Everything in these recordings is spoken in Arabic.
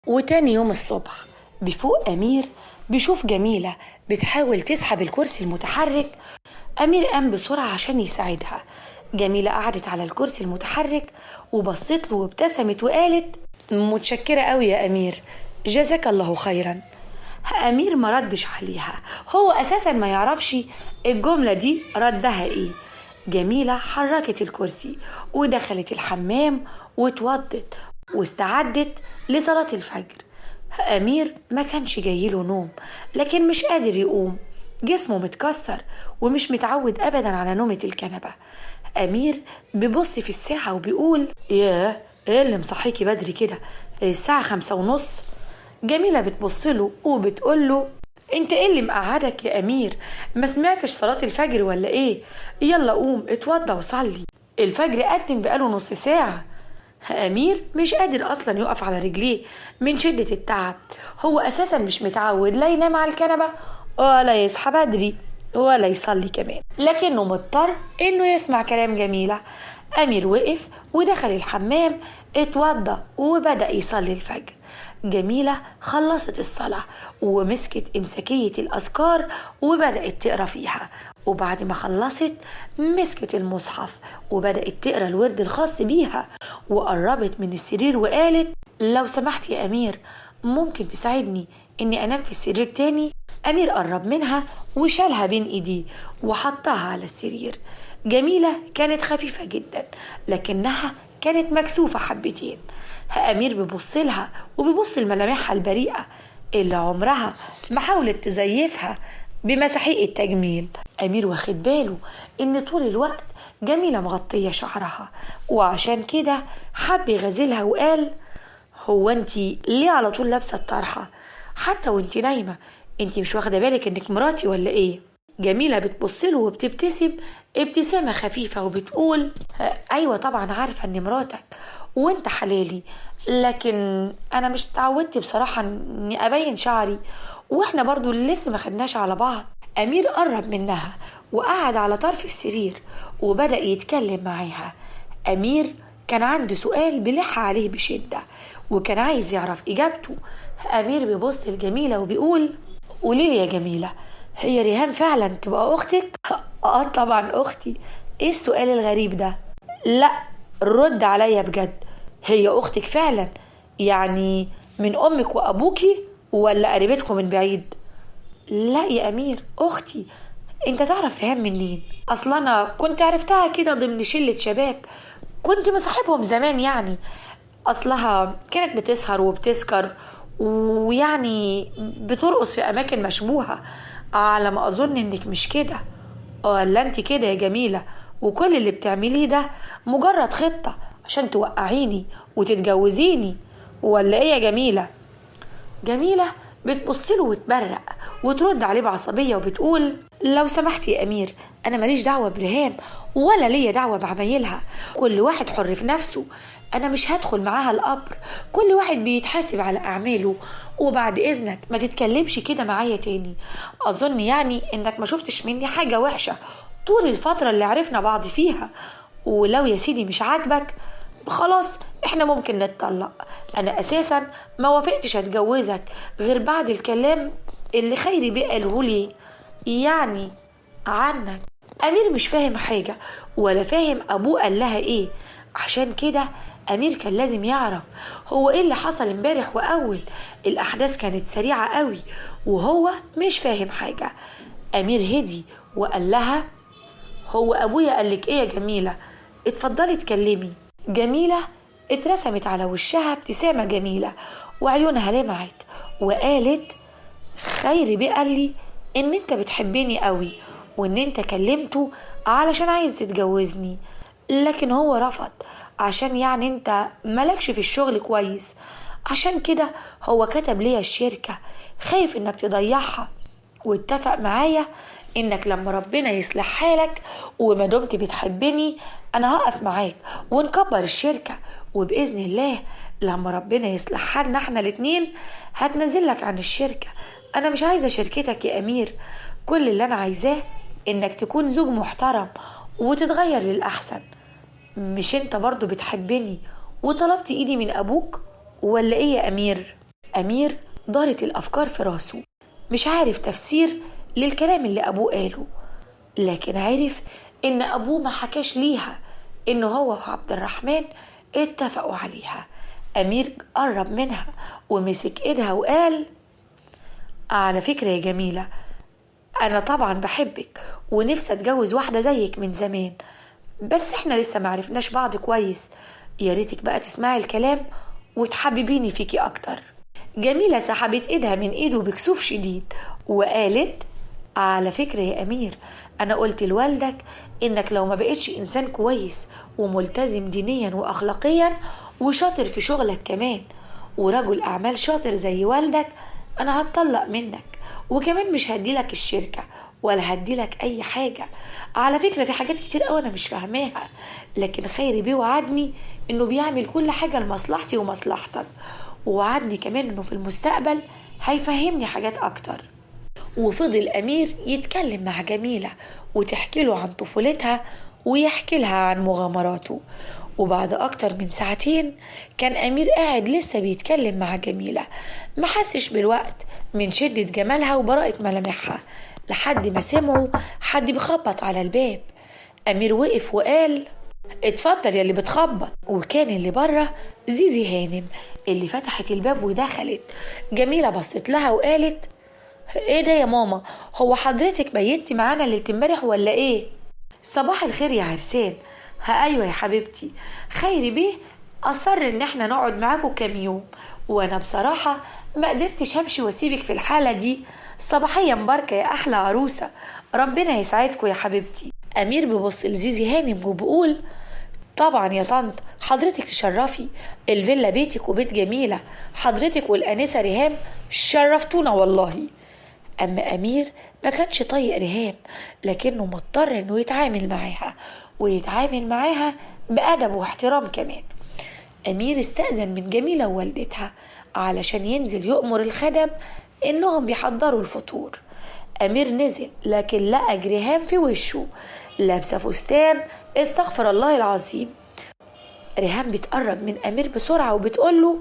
وتاني يوم الصبح بيفوق أمير، بيشوف جميلة بتحاول تسحب الكرسي المتحرك. أمير قام بسرعة عشان يساعدها. جميلة قعدت على الكرسي المتحرك وبصت له وابتسمت وقالت: متشكرة قوي يا أمير، جزاك الله خيرا. أمير ما ردش عليها، هو أساسا ما يعرفش الجملة دي ردها إيه. جميلة حركت الكرسي ودخلت الحمام واتوضت واستعدت لصلاة الفجر. أمير ما كانش جايله نوم، لكن مش قادر يقوم، جسمه متكسر ومش متعود أبدا على نومة الكنبة. أمير بيبص في الساعة وبيقول: ياه، ايه اللي مصحيكي بدري كده؟ الساعة 5:30. جميلة بتبصله وبتقوله: انت ايه اللي مقعدك يا أمير؟ ما سمعتش صلاة الفجر ولا ايه؟ يلا قوم اتوضى وصلي، الفجر قدم بقاله نص ساعة. أمير مش قادر أصلا يقف على رجليه من شدة التعب، هو أساسا مش متعود لا ينام على الكنبة ولا يصحى بدري ولا يصلي كمان، لكنه مضطر إنه يسمع كلام جميلة. أمير وقف ودخل الحمام، اتوضى وبدأ يصلي الفجر. جميلة خلصت الصلاة ومسكت إمساكية الأذكار وبدأت تقرأ فيها، وبعد ما خلصت مسكت المصحف وبدأت تقرأ الورد الخاص بيها، وقربت من السرير وقالت: لو سمحت يا أمير، ممكن تساعدني إني أنام في السرير تاني؟ أمير قرب منها وشالها بين إيديه وحطها على السرير. جميلة كانت خفيفة جدا لكنها كانت مكسوفة حبتين. أمير بيبص لها وبيبص لملامحها البريئة اللي عمرها ما حاولت تزيفها بمساحيق التجميل. أمير واخد باله إن طول الوقت جميلة مغطية شعرها، وعشان كده حب يغازلها وقال: هو انتي ليه على طول لابسة الطرحة؟ حتى وانتي نايمة انتي مش واخدة بالك انك مراتي ولا ايه؟ جميلة بتبصله وبتبتسم ابتسامة خفيفة وبتقول: ايوه طبعا عارفة اني مراتك وانت حلالي، لكن انا مش اتعودت بصراحة اني ابين شعري، واحنا برضو لسه ما خدناش على بعض. امير قرب منها وقعد على طرف السرير وبدأ يتكلم معاها. امير كان عنده سؤال بيلح عليه بشدة وكان عايز يعرف اجابته. امير بيبص لجميلة وبيقول: قوليلي يا جميلة، هي ريهام فعلا تبقى اختك؟ اه طبعا اختي، ايه السؤال الغريب ده؟ لا، رد عليا بجد، هي اختك فعلا؟ يعني من امك وابوكي ولا قريبتكم من بعيد؟ لا يا امير، اختي. انت تعرف ريهام منين؟ اصلا انا كنت عرفتها كده ضمن شلة شباب كنت مصاحبهم زمان يعني. اصلها كانت بتسهر وبتسكر ويعني بترقص في اماكن مشبوهة، على ما اظن انك مش كده. ولا انت كده يا جميلة، وكل اللي بتعمليه ده مجرد خطة عشان توقعيني وتتجوزيني، ولا ايه يا جميلة؟ جميلة بتبصله وتبرق وترد عليه بعصبية وبتقول: لو سمحت يا أمير، أنا ماليش دعوة برهان ولا ليا دعوة بعمايلها، كل واحد حر في نفسه، أنا مش هدخل معاها القبر، كل واحد بيتحاسب على أعماله. وبعد إذنك ما تتكلمش كده معايا تاني، أظن يعني إنك ما شفتش مني حاجة وحشة طول الفترة اللي عرفنا بعض فيها، ولو يا سيدي مش عاجبك خلاص احنا ممكن نتطلق. انا اساسا ما وافقتش اتجوزك غير بعد الكلام اللي خيري بيه قاله لي يعني عنك. امير مش فاهم حاجة ولا فاهم ابوه قال لها ايه، عشان كده امير كان لازم يعرف هو ايه اللي حصل امبارح واول الاحداث كانت سريعة قوي وهو مش فاهم حاجة. امير هدي وقال لها: هو ابويا قالك ايه يا جميلة؟ اتفضلي اتكلمي. جميلة اترسمت على وشها ابتسامة جميلة وعيونها لمعت وقالت: خيري بيه قال لي ان انت بتحبني قوي وان انت كلمته علشان عايز تتجوزني، لكن هو رفض عشان يعني انت ملكش في الشغل كويس، عشان كده هو كتب ليا الشركة خايف انك تضيعها، واتفق معايا انك لما ربنا يصلح حالك وما دمت بتحبني انا هقف معاك ونكبر الشركة، وبإذن الله لما ربنا يصلح حالنا احنا الاتنين هتنزلك عن الشركة. انا مش عايزة شركتك يا امير، كل اللي انا عايزاه انك تكون زوج محترم وتتغير للأحسن. مش انت برضو بتحبني وطلبت ايدي من ابوك ولا ايه يا امير؟ أمير دارت الأفكار في راسه، مش عارف تفسير للكلام اللي أبوه قاله، لكن عرف إن أبوه ما حكاش ليها إن هو وعبد الرحمن اتفقوا عليها. أمير قرب منها ومسك إيدها وقال: على فكرة يا جميلة، أنا طبعا بحبك ونفسي أتجوز واحدة زيك من زمان، بس إحنا لسه معرفناش بعض كويس. يا ريتك بقى تسمعي الكلام وتحببيني فيكي أكتر. جميلة سحبت إيدها من إيده بكسوف شديد وقالت: على فكرة يا أمير، أنا قلت لوالدك إنك لو ما بقتش إنسان كويس وملتزم دينيا وأخلاقيا وشاطر في شغلك كمان ورجل أعمال شاطر زي والدك، أنا هتطلق منك، وكمان مش هديلك الشركة ولا هديلك أي حاجة. على فكرة في حاجات كتير أوي أنا مش فاهماها، لكن خيري بيه وعدني إنه بيعمل كل حاجة لمصلحتي ومصلحتك، ووعدني كمان إنه في المستقبل هيفهمني حاجات أكتر. وفضل أمير يتكلم مع جميلة وتحكي له عن طفولتها ويحكي لها عن مغامراته. وبعد أكتر من ساعتين كان أمير قاعد لسه بيتكلم مع جميلة، محسش بالوقت من شدة جمالها وبراءة ملامحها، لحد ما سمعوا حد بيخبط على الباب. أمير وقف وقال: اتفضل يا اللي بتخبط. وكان اللي بره زيزي هانم اللي فتحت الباب ودخلت. جميلة بصت لها وقالت: ايه ده يا ماما، هو حضرتك بيتي معانا ليلة امبارح ولا ايه؟ صباح الخير يا عرسان. ايوه يا حبيبتي، خيري بيه اصر ان احنا نقعد معاكم كام يوم، وانا بصراحة ما قدرتش امشي واسيبك في الحالة دي. صباحية مباركة يا احلى عروسة، ربنا يسعدكم يا حبيبتي. امير بيبص لزيزي هانم وبقول: طبعا يا طنط، حضرتك تشرفي، الفيلا بيتك وبيت جميلة، حضرتك والانسة ريهام شرفتونا والله. أما أمير ما كانش طايق ريهام، لكنه مضطر إنه يتعامل معاها ويتعامل معاها بأدب واحترام كمان. أمير استأذن من جميلة ووالدتها علشان ينزل يؤمر الخدم إنهم بيحضروا الفطور. أمير نزل لكن لقى ريهام في وشه لابسة فستان استغفر الله العظيم. ريهام بتقرب من أمير بسرعة وبتقوله: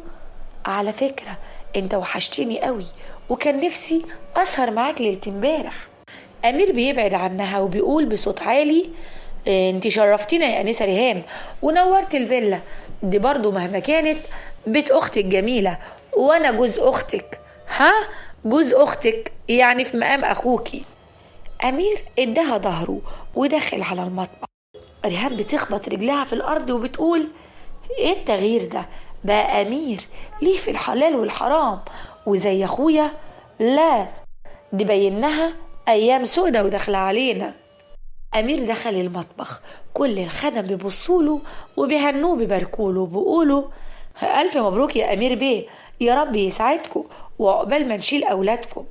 على فكرة انت وحشتني قوي وكان نفسي اسهر معاك ليلة امبارح. امير بيبعد عنها وبيقول بصوت عالي: انت شرفتينا يا انسة ريهام ونورت الفيلا دي، برضو مهما كانت بيت اختك جميلة وانا جوز اختك. ها، جوز اختك يعني في مقام اخوكي. امير اداها ظهره ودخل على المطبخ. ريهام بتخبط رجلها في الارض وبتقول: ايه التغيير ده بقى أمير؟ ليه في الحلال والحرام وزي أخويا؟ لا، دي بينها أيام سودة ودخل علينا. أمير دخل المطبخ، كل الخدم بيبصوله وبيهنوه بيباركوله وبيقولوا: ألف مبروك يا أمير بيه، يا رب يسعدكم وعقبال ما نشيل أولادكم.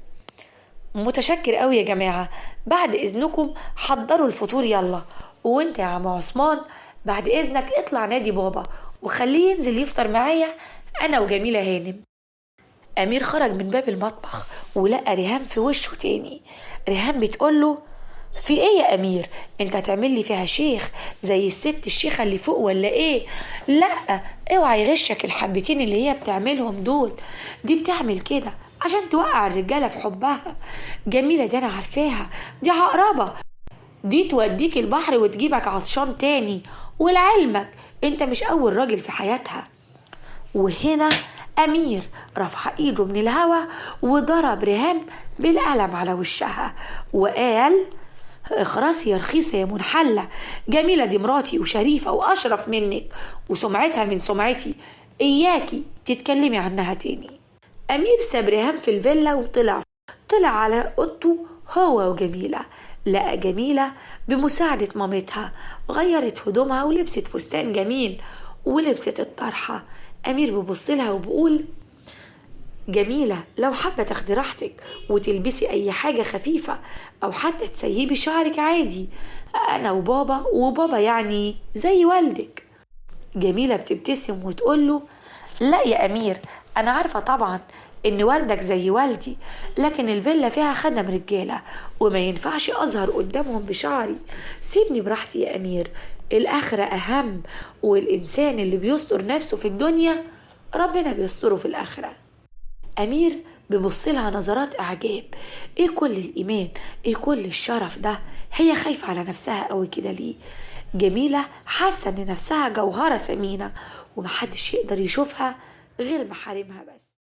متشكر قوي يا جماعة، بعد إذنكم حضروا الفطور يلا، وانت يا عم عثمان بعد إذنك اطلع نادي بابا وخليه ينزل يفطر معايا أنا وجميلة هانم. أمير خرج من باب المطبخ ولقى ريهام في وشه تاني. ريهام بتقوله: في ايه يا أمير، انت هتعمل لي فيها شيخ زي الست الشيخة اللي فوق ولا ايه؟ لا، اوعى يغشك الحبتين اللي هي بتعملهم دول، دي بتعمل كده عشان توقع الرجالة في حبها. جميلة دي انا عارفاها، دي عقربة، دي توديك البحر وتجيبك عطشان تاني، ولعلمك انت مش اول راجل في حياتها. وهنا امير رفع ايده من الهوا وضرب ريهام بالقلم على وشها وقال: اخرسي يا رخيصة يا منحلة، جميلة دي مراتي وشريفة واشرف منك وسمعتها من سمعتي، اياكي تتكلمي عنها تاني. امير ساب ريهام في الفيلا وطلع على اوضته هو وجميلة. لقى جميلة بمساعدة مامتها غيرت هدومها ولبست فستان جميل ولبست الطرحة. أمير ببصلها وبقول: جميلة لو حابة تاخدي راحتك وتلبسي أي حاجة خفيفة أو حتى تسيبي شعرك عادي، أنا وبابا يعني زي والدك. جميلة بتبتسم وتقوله: لا يا أمير، أنا عارفة طبعا إن والدك زي والدي، لكن الفيلا فيها خدم رجالة وما ينفعش أظهر قدامهم بشعري، سيبني براحتي يا أمير، الآخرة أهم، والإنسان اللي بيستر نفسه في الدنيا ربنا بيستره في الآخرة. أمير بيبصلها نظرات إعجاب. إيه كل الإيمان، إيه كل الشرف ده؟ هي خايفة على نفسها قوي كده ليه؟ جميلة حاسة إن نفسها جوهرة ثمينة ومحدش يقدر يشوفها غير محارمها بس.